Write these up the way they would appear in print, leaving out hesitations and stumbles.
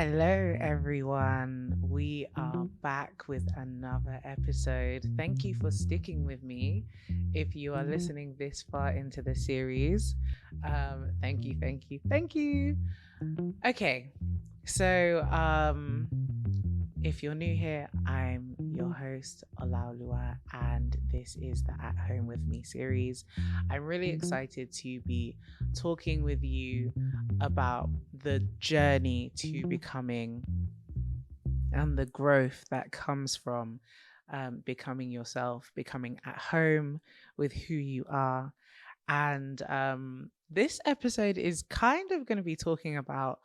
Hello, everyone. We are back with another episode. Thank you for sticking with me. If you are listening this far into the series, thank you, thank you, thank you. Okay, so if you're new here, I'm your host, Olaoluwa, and this is the At Home With Me series. I'm really excited to be talking with you about the journey to becoming and the growth that comes from becoming yourself, becoming at home with who you are. And this episode is kind of going to be talking about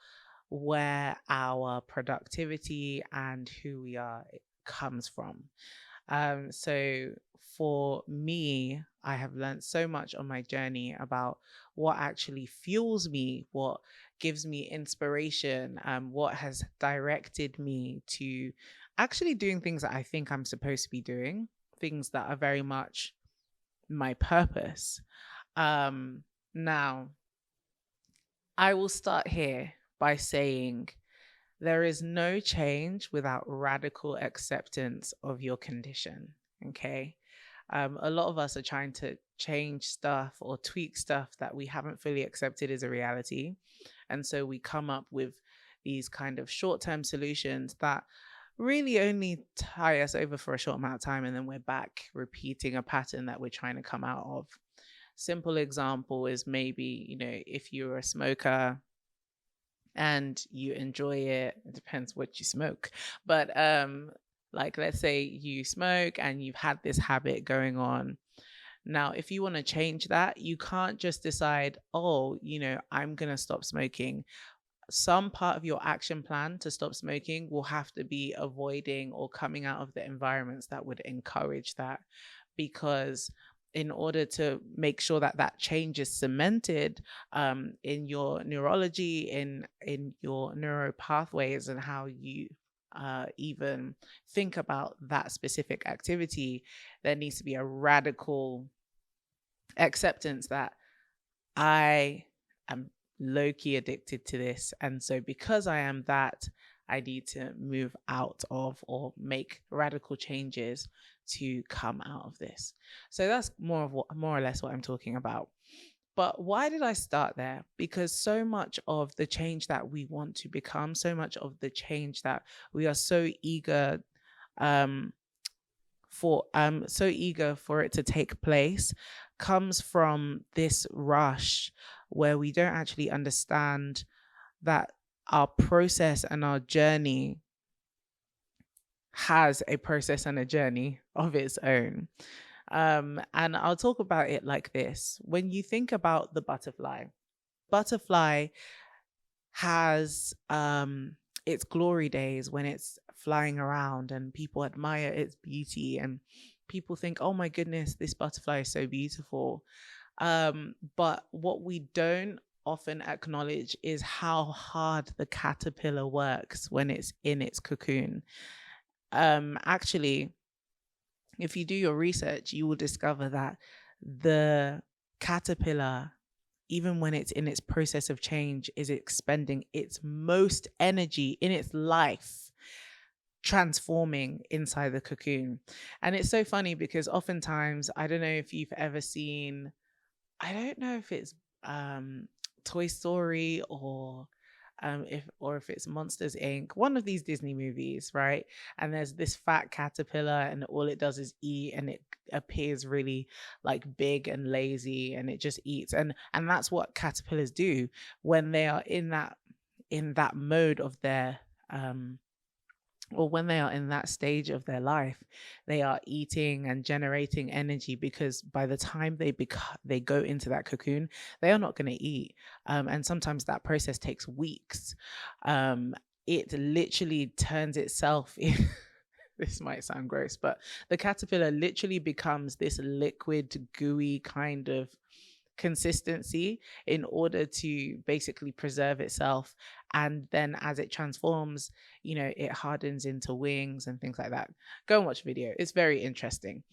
where our productivity and who we are comes from. So for me, I have learned so much on my journey about what actually fuels me, what gives me inspiration, what has directed me to actually doing things that I think I'm supposed to be doing, things that are very much my purpose. Now, I will start here by saying there is no change without radical acceptance of your condition. Okay. A lot of us are trying to change stuff or tweak stuff that we haven't fully accepted as a reality. And so we come up with these kind of short term solutions that really only tie us over for a short amount of time. And then we're back repeating a pattern that we're trying to come out of. Simple example is maybe, if you're a smoker and you enjoy it depends what you smoke. But like let's say you smoke and you've had this habit going on. Now, if you want to change that, you can't just decide, oh, I'm going to stop smoking. Some part of your action plan to stop smoking will have to be avoiding or coming out of the environments that would encourage that, because in order to make sure that that change is cemented in your neurology, in your neuro pathways, and how you even think about that specific activity, there needs to be a radical acceptance that I am low-key addicted to this. And so because I am that, I need to move out of or make radical changes to come out of this. So that's more or less what I'm talking about. But why did I start there? Because so much of the change that we want to become, so much of the change that we are so eager um, for it to take place comes from this rush where we don't actually understand that our process and our journey has a process and a journey of its own. And I'll talk about it like this. When you think about the butterfly has its glory days when it's flying around and people admire its beauty and people think, oh my goodness, this butterfly is so beautiful. But what we don't often acknowledge is how hard the caterpillar works when it's in its cocoon. Actually, if you do your research, you will discover that the caterpillar, even when it's in its process of change, is expending its most energy in its life transforming inside the cocoon. And it's so funny because oftentimes, I don't know if you've ever seen, I don't know if it's Toy Story or if it's Monsters Inc., one of these Disney movies, right? And there's this fat caterpillar and all it does is eat, and it appears really like big and lazy, and it just eats. And that's what caterpillars do when they are in that mode of their or when they are in that stage of their life. They are eating and generating energy, because by the time they go into that cocoon, they are not going to eat. And sometimes that process takes weeks. It literally turns itself this might sound gross, but the caterpillar literally becomes this liquid, gooey kind of consistency in order to basically preserve itself. And then as it transforms, it hardens into wings and things like that. Go and watch the video. It's very interesting.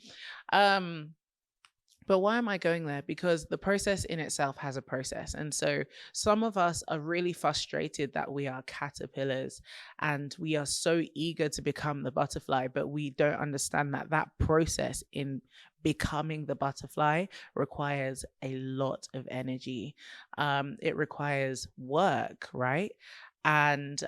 But But why am I going there? Because the process in itself has a process. And so some of us are really frustrated that we are caterpillars and we are so eager to become the butterfly, but we don't understand that that process in becoming the butterfly requires a lot of energy. It requires work, right? And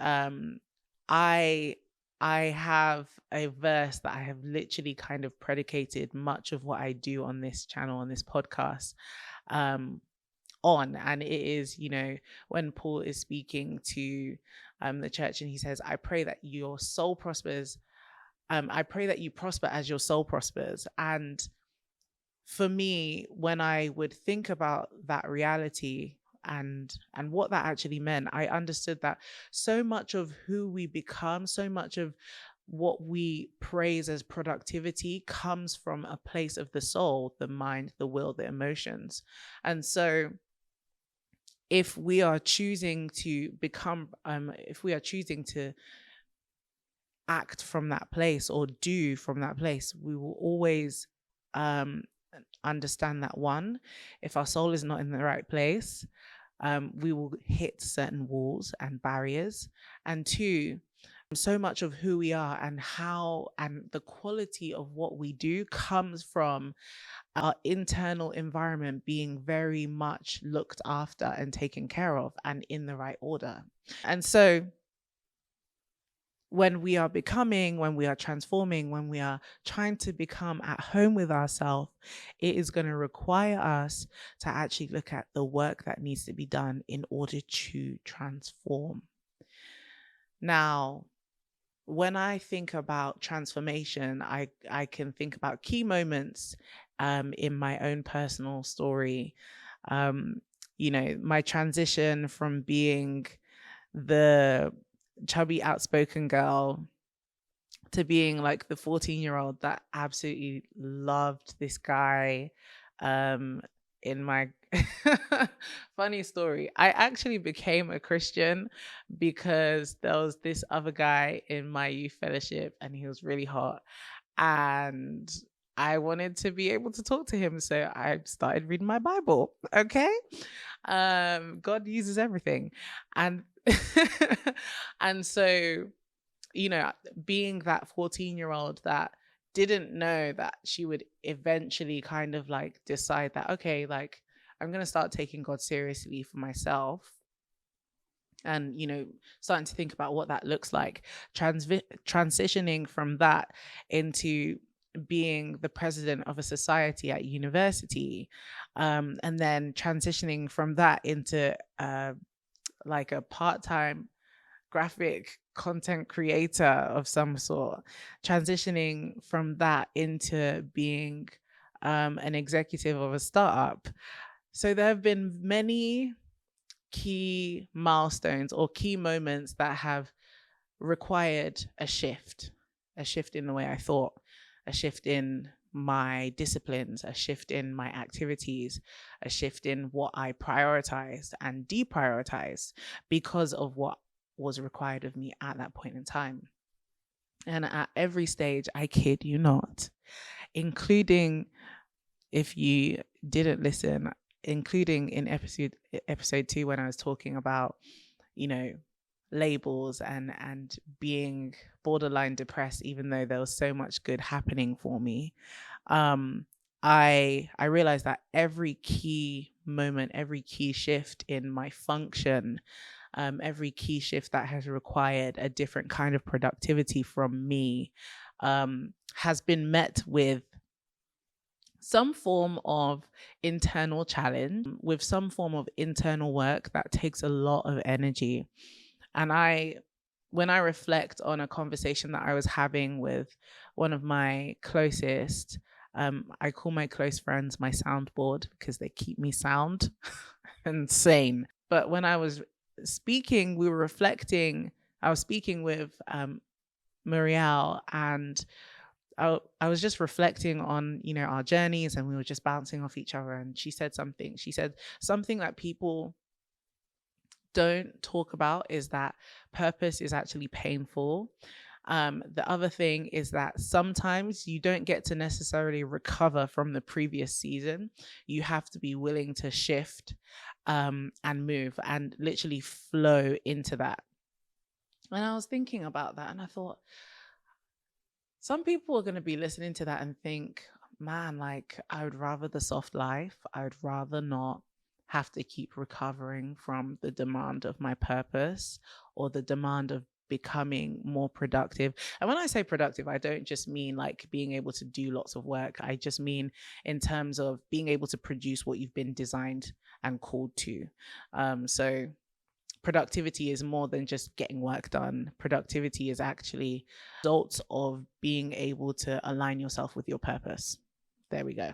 I I have a verse that I have literally kind of predicated much of what I do on this channel, on this podcast, um, on. And it is, when Paul is speaking to the church and he says, I pray that your soul prospers. I pray that you prosper as your soul prospers. And for me, when I would think about that reality and what that actually meant, I understood that so much of who we become, so much of what we praise as productivity comes from a place of the soul, the mind, the will, the emotions. And so if we are choosing to become, if we are choosing to act from that place or do from that place, we will always um, understand that one, if our soul is not in the right place, we will hit certain walls and barriers. And two, so much of who we are and how and the quality of what we do comes from our internal environment being very much looked after and taken care of and in the right order. And so when we are becoming, when we are transforming, when we are trying to become at home with ourselves, it is going to require us to actually look at the work that needs to be done in order to transform. Now, when I think about transformation, I can think about key moments in my own personal story. My transition from being the chubby, outspoken girl to being like the 14-year-old that absolutely loved this guy. In my funny story, I actually became a Christian because there was this other guy in my youth fellowship and he was really hot. And I wanted to be able to talk to him. So I started reading my Bible. Okay. God uses everything. And and so, being that 14-year-old that didn't know that she would eventually kind of like decide that, okay, like I'm going to start taking God seriously for myself and, starting to think about what that looks like, transitioning from that into being the president of a society at university, and then transitioning from that into like a part-time graphic content creator of some sort, transitioning from that into being an executive of a startup. So there have been many key milestones or key moments that have required a shift in the way I thought, a shift in my disciplines, a shift in my activities, a shift in what I prioritized and deprioritized because of what was required of me at that point in time. And at every stage, I kid you not, including, if you didn't listen, including in episode 2 when I was talking about, labels and being borderline depressed, even though there was so much good happening for me. I realized that every key moment, every key shift in my function, every key shift that has required a different kind of productivity from me, has been met with some form of internal challenge, with some form of internal work that takes a lot of energy. And when I reflect on a conversation that I was having with one of my closest, I call my close friends my soundboard because they keep me sound and sane. But when I was speaking, I was speaking with Muriel, and I was just reflecting on, our journeys, and we were just bouncing off each other. And she said something that people don't talk about is that purpose is actually painful. The other thing is that sometimes you don't get to necessarily recover from the previous season. You have to be willing to shift and move and literally flow into that. And I was thinking about that and I thought, some people are going to be listening to that and think, man, like, I would rather the soft life. I would rather not have to keep recovering from the demand of my purpose or the demand of becoming more productive. And when I say productive, I don't just mean like being able to do lots of work. I just mean in terms of being able to produce what you've been designed and called to. So productivity is more than just getting work done. Productivity is actually results of being able to align yourself with your purpose. There we go.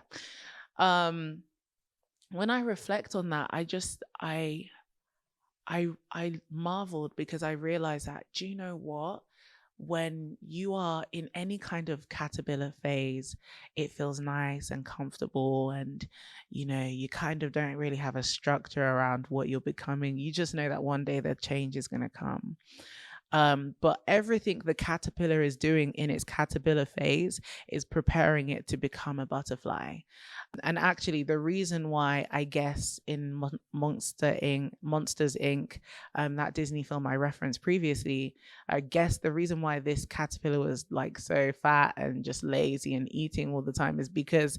When I reflect on that, I marveled because I realized that, do you know what? When you are in any kind of caterpillar phase, it feels nice and comfortable, and you kind of don't really have a structure around what you're becoming. You just know that one day the change is going to come. But everything the caterpillar is doing in its caterpillar phase is preparing it to become a butterfly. And actually, the reason why, I guess, in Monsters Inc., that Disney film I referenced previously, I guess the reason why this caterpillar was like so fat and just lazy and eating all the time is because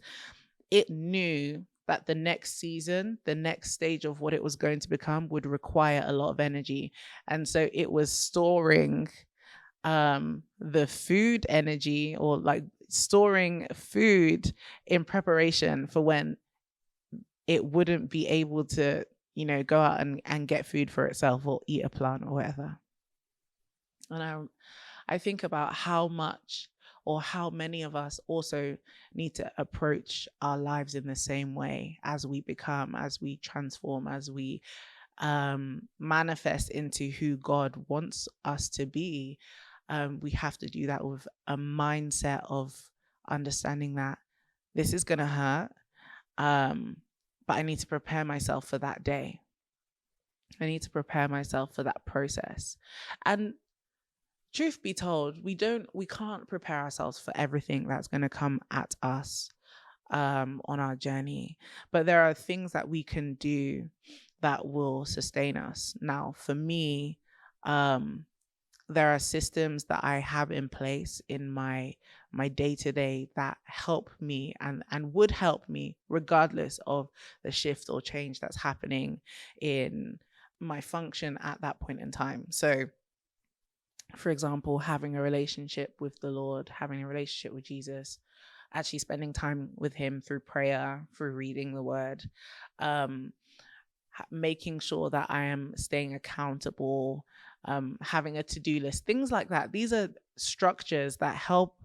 it knew that the next season, the next stage of what it was going to become would require a lot of energy. And so it was storing the food energy, or like storing food in preparation for when it wouldn't be able to, go out and get food for itself or eat a plant or whatever. And I think about how much or how many of us also need to approach our lives in the same way as we become, as we transform, as we manifest into who God wants us to be. We have to do that with a mindset of understanding that this is going to hurt, but I need to prepare myself for that day. I need to prepare myself for that process. And truth be told, we can't prepare ourselves for everything that's going to come at us on our journey. But there are things that we can do that will sustain us. Now, for me, there are systems that I have in place in my day-to-day that help me and would help me regardless of the shift or change that's happening in my function at that point in time. So, for example, having a relationship with the Lord, having a relationship with Jesus, actually spending time with him through prayer, through reading the word, making sure that I am staying accountable, having a to-do list, things like that. These are structures that help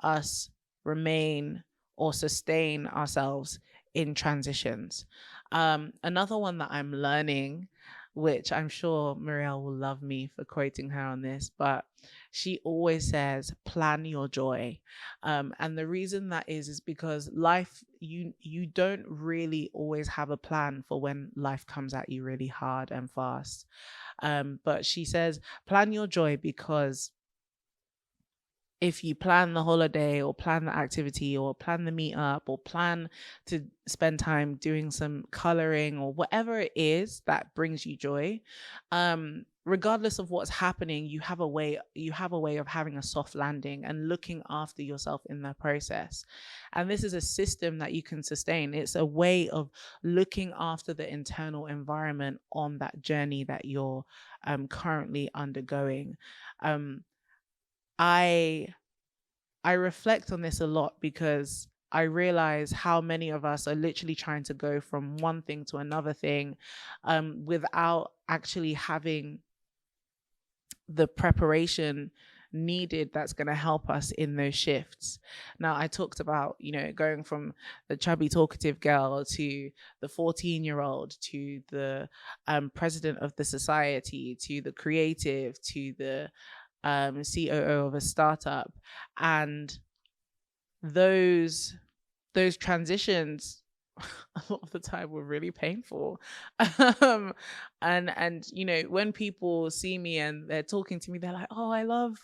us remain or sustain ourselves in transitions. Another one that I'm learning, which I'm sure Muriel will love me for quoting her on this, but she always says, plan your joy. And the reason that is because life, you don't really always have a plan for when life comes at you really hard and fast. But she says, plan your joy, because if you plan the holiday or plan the activity or plan the meetup or plan to spend time doing some coloring or whatever it is that brings you joy, regardless of what's happening, you have a way of having a soft landing and looking after yourself in the process. And this is a system that you can sustain. It's a way of looking after the internal environment on that journey that you're currently undergoing. I reflect on this a lot because I realize how many of us are literally trying to go from one thing to another thing without actually having the preparation needed that's going to help us in those shifts. Now, I talked about, going from the chubby talkative girl to the 14-year-old to the president of the society to the creative to the COO of a startup, and those transitions a lot of the time were really painful. um and when people see me and they're talking to me, they're like, oh, I love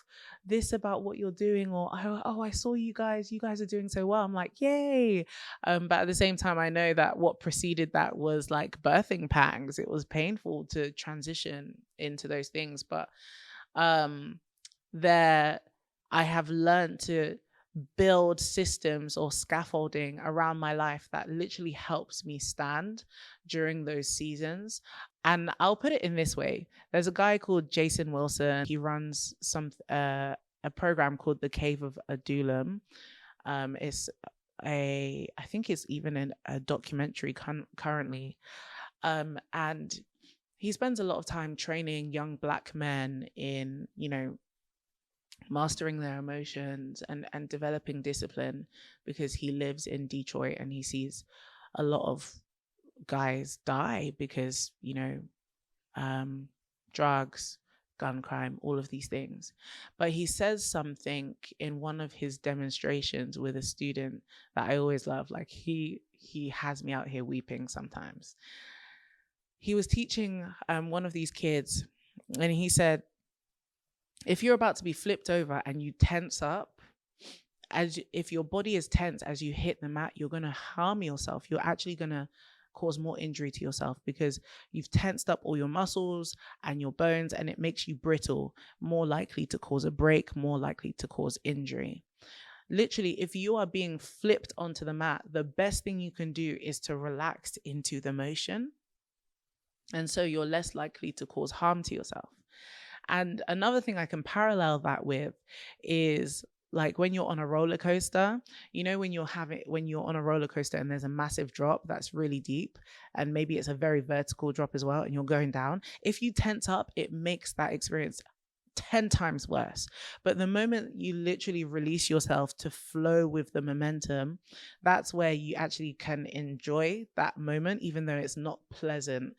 this about what you're doing, or oh, I saw you guys are doing so well. I'm like, yay. But at the same time, I know that what preceded that was like birthing pangs. It was painful to transition into those things, but um there I have learned to build systems or scaffolding around my life that literally helps me stand during those seasons. And I'll put it in this way. There's a guy called Jason Wilson. He runs a program called The Cave of Adullam. It's I think it's even in a documentary currently. And he spends a lot of time training young Black men in, mastering their emotions and developing discipline, because he lives in Detroit and he sees a lot of guys die because, drugs, gun crime, all of these things. But he says something in one of his demonstrations with a student that I always love. Like he has me out here weeping sometimes. He was teaching one of these kids, and he said, if you're about to be flipped over and you tense up, if your body is tense as you hit the mat, you're going to harm yourself. You're actually going to cause more injury to yourself because you've tensed up all your muscles and your bones, and it makes you brittle, more likely to cause a break, more likely to cause injury. Literally, if you are being flipped onto the mat, the best thing you can do is to relax into the motion. And so you're less likely to cause harm to yourself. And another thing I can parallel that with is like when you're on a roller coaster, when you're on a roller coaster and there's a massive drop that's really deep, and maybe it's a very vertical drop as well, and you're going down. If you tense up, it makes that experience 10 times worse. But the moment you literally release yourself to flow with the momentum, that's where you actually can enjoy that moment, even though it's not pleasant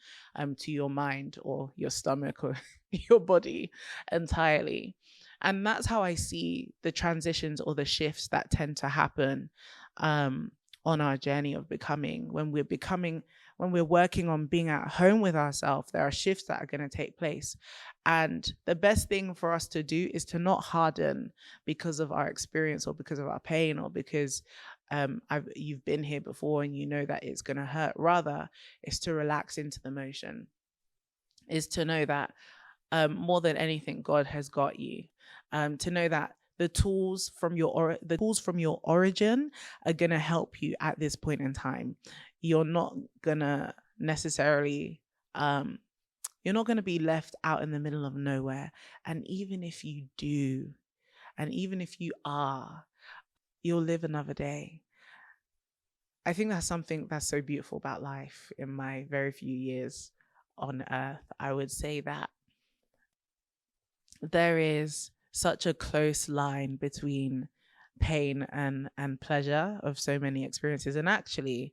to your mind or your stomach or your body entirely. And that's how I see the transitions or the shifts that tend to happen on our journey of becoming. When we're working on being at home with ourselves, there are shifts that are going to take place. And the best thing for us to do is to not harden because of our experience or because of our pain or because you've been here before and you know that it's going to hurt. Rather, it's to relax into the motion, is to know that more than anything, God has got you. To know that the tools from your origin are going to help you at this point in time. You're not going to necessarily you're not going to be left out in the middle of nowhere. And even if you do, and even if you are, you'll live another day. I think that's something that's so beautiful about life. In my very few years on earth, I would say that there is such a close line between pain and pleasure of so many experiences. And actually,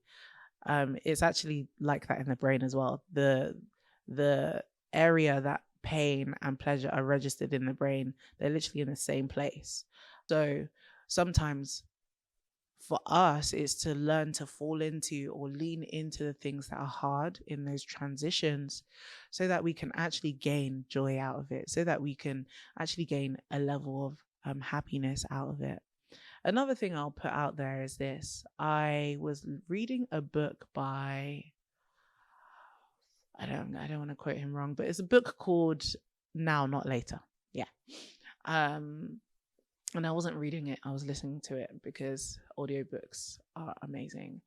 it's actually like that in the brain as well. The area that pain and pleasure are registered in the brain, they're literally in the same place. So sometimes for us, it's to learn to fall into or lean into the things that are hard in those transitions so that we can actually gain joy out of it, so that we can actually gain a level of happiness out of it. Another thing I'll put out there is this. I was reading a book by, I don't want to quote him wrong, but it's a book called Now Not Later. Yeah. And I wasn't reading it, I was listening to it because audiobooks are amazing.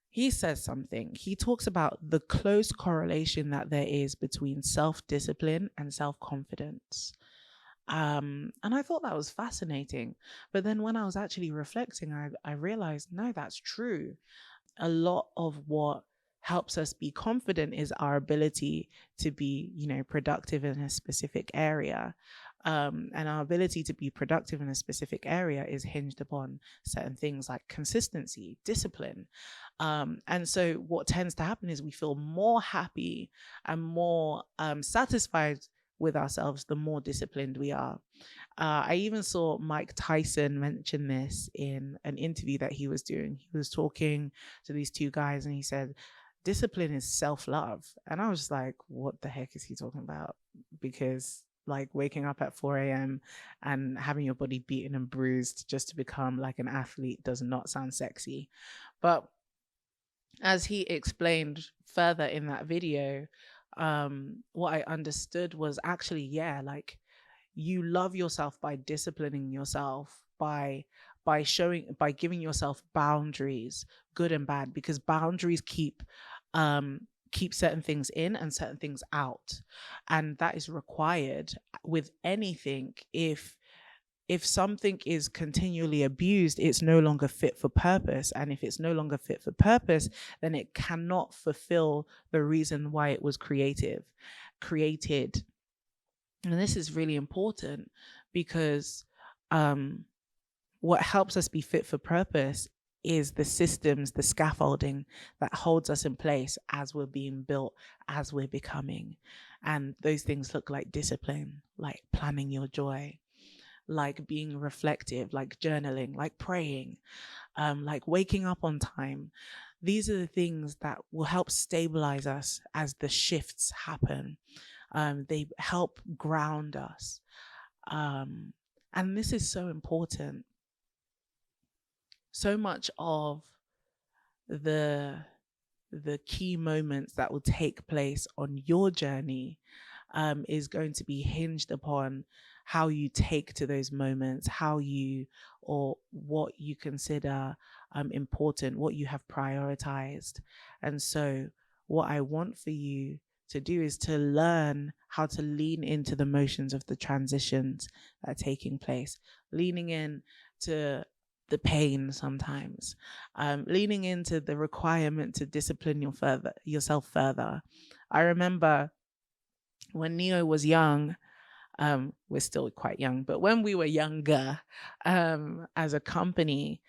He says something. He talks about the close correlation that there is between self-discipline and self-confidence. And I thought that was fascinating. But then when I was actually reflecting, I realized, no, that's true. A lot of what helps us be confident is our ability to be, productive in a specific area. And our ability to be productive in a specific area is hinged upon certain things like consistency, discipline. And so what tends to happen is we feel more happy and more satisfied with ourselves, the more disciplined we are. I even saw Mike Tyson mention this in an interview that he was doing. He was talking to these two guys and he said, discipline is self-love. And I was just like, what the heck is he talking about? Because like waking up at 4 a.m. and having your body beaten and bruised just to become like an athlete does not sound sexy. But as he explained further in that video, what I understood was actually, yeah, like you love yourself by disciplining yourself, by giving yourself boundaries, good and bad, because boundaries keep certain things in and certain things out. And that is required with anything. If something is continually abused, it's no longer fit for purpose. And if it's no longer fit for purpose, then it cannot fulfill the reason why it was created. And this is really important because what helps us be fit for purpose is the systems, the scaffolding that holds us in place as we're being built, as we're becoming. And those things look like discipline, like planning your joy, like being reflective, like journaling, like praying, like waking up on time. These are the things that will help stabilize us as the shifts happen. They help ground us. And this is so important. So much of the key moments that will take place on your journey is going to be hinged upon how you take to those moments, how you, or what you consider important, what you have prioritized. And so what I want for you to do is to learn how to lean into the motions of the transitions that are taking place, leaning in to the pain sometimes, leaning into the requirement to discipline yourself further. I remember when Neo was young, we're still quite young, but when we were younger, as a company,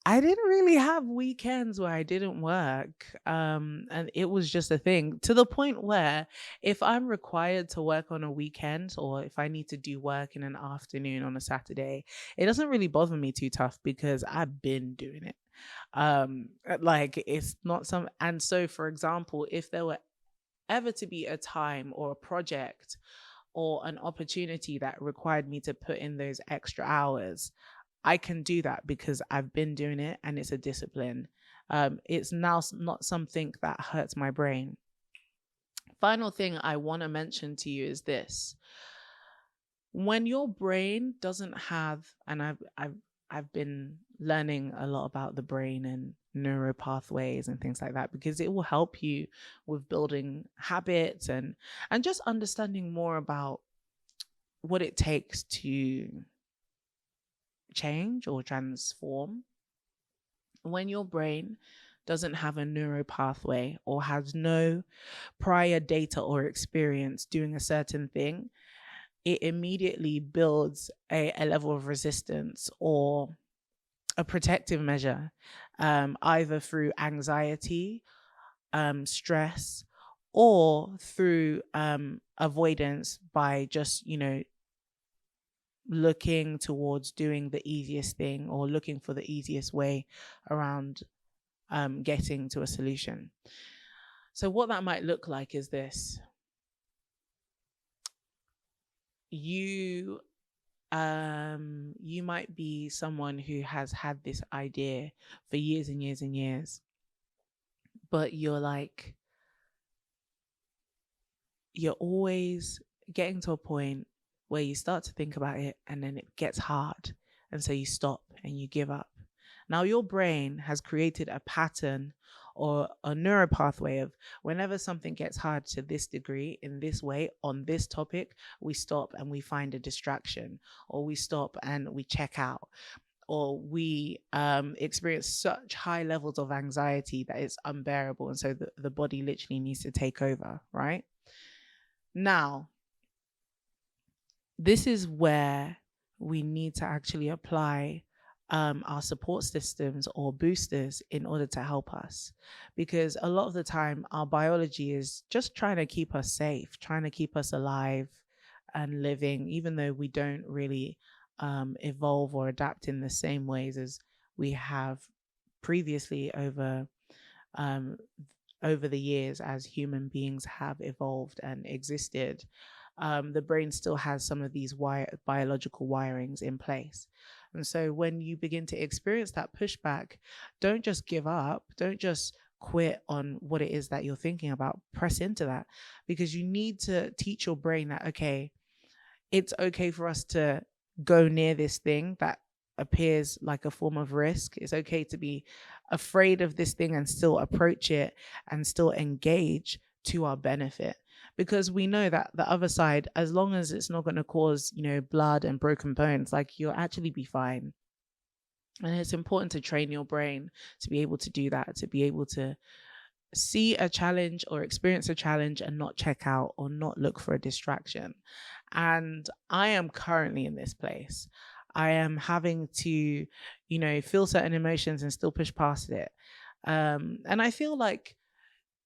I didn't really have weekends where I didn't work. And it was just a thing, to the point where if I'm required to work on a weekend or if I need to do work in an afternoon on a Saturday, it doesn't really bother me too tough because I've been doing it. Like it's not some, and so for example, if there were ever to be a time or a project or an opportunity that required me to put in those extra hours, I can do that because I've been doing it and it's a discipline. It's now not something that hurts my brain. Final thing I want to mention to you is this. When your brain doesn't have, and I've been learning a lot about the brain and neuro pathways and things like that, because it will help you with building habits and just understanding more about what it takes to change or transform. When your brain doesn't have a neuro pathway or has no prior data or experience doing a certain thing, it immediately builds a level of resistance or a protective measure, either through anxiety, stress, or through avoidance by just, looking towards doing the easiest thing or looking for the easiest way around getting to a solution. So what that might look like is this. You might be someone who has had this idea for years and years and years, but you're always getting to a point where you start to think about it and then it gets hard. And so you stop and you give up. Now your brain has created a pattern or a neural pathway of whenever something gets hard to this degree, in this way, on this topic, we stop and we find a distraction, or we stop and we check out, or we experience such high levels of anxiety that it's unbearable. And so the body literally needs to take over, right? Now, this is where we need to actually apply our support systems or boosters in order to help us. Because a lot of the time, our biology is just trying to keep us safe, trying to keep us alive and living, even though we don't really evolve or adapt in the same ways as we have previously um, over the years as human beings have evolved and existed. The brain still has some of these biological wirings in place. And so when you begin to experience that pushback, don't just give up, don't just quit on what it is that you're thinking about. Press into that, because you need to teach your brain that, okay, it's okay for us to go near this thing that appears like a form of risk. It's okay to be afraid of this thing and still approach it and still engage to our benefit, because we know that the other side, as long as it's not going to cause, blood and broken bones, like, you'll actually be fine. And it's important to train your brain to be able to do that, to be able to see a challenge or experience a challenge and not check out or not look for a distraction. And I am currently in this place. I am having to, feel certain emotions and still push past it. And I feel like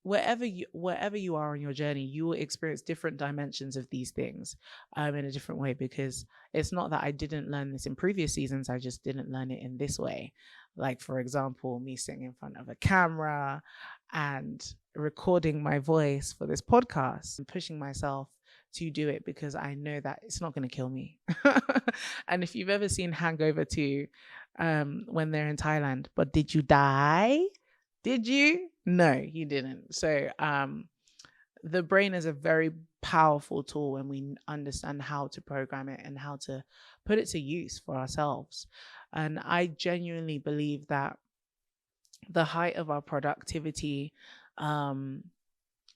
wherever you are on your journey, you will experience different dimensions of these things in a different way, because it's not that I didn't learn this in previous seasons, I just didn't learn it in this way. Like, for example, me sitting in front of a camera and recording my voice for this podcast and pushing myself to do it, because I know that it's not going to kill me. And if you've ever seen Hangover 2, when they're in Thailand, but did you die? Did you? No, you didn't. So the brain is a very powerful tool when we understand how to program it and how to put it to use for ourselves. And I genuinely believe that the height of our productivity,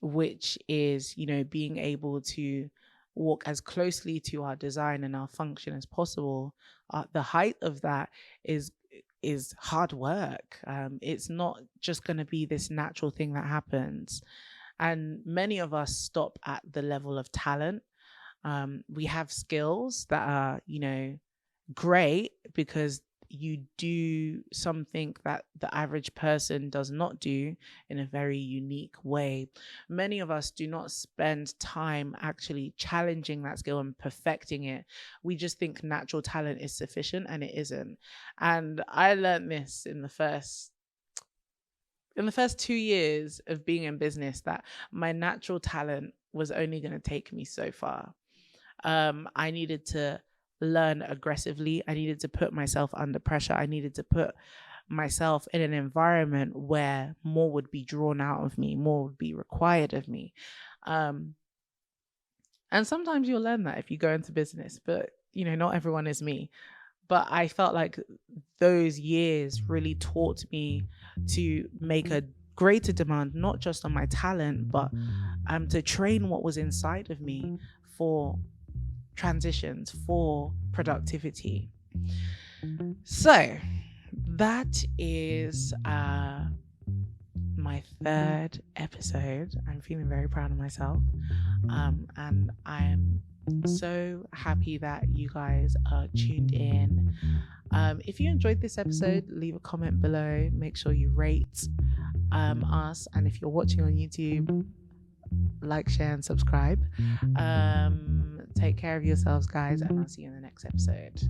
which is, being able to walk as closely to our design and our function as possible, the height of that is hard work. It's not just going to be this natural thing that happens. And many of us stop at the level of talent. We have skills that are, great, because you do something that the average person does not do in a very unique way. Many of us do not spend time actually challenging that skill and perfecting it. We just think natural talent is sufficient, and it isn't. And I learned this in the first 2 years of being in business, that my natural talent was only going to take me so far. I needed to learn aggressively. I needed to put myself under pressure. I needed to put myself in an environment where more would be drawn out of me, more would be required of me. And sometimes you'll learn that if you go into business, but not everyone is me. But I felt like those years really taught me to make a greater demand, not just on my talent, but to train what was inside of me for transitions, for productivity. So that is my third episode. I'm feeling very proud of myself, and I'm so happy that you guys are tuned in. If you enjoyed this episode, leave a comment below. Make sure you rate us, and if you're watching on YouTube, like, share, and subscribe. Take care of yourselves, guys, and I'll see you in the next episode.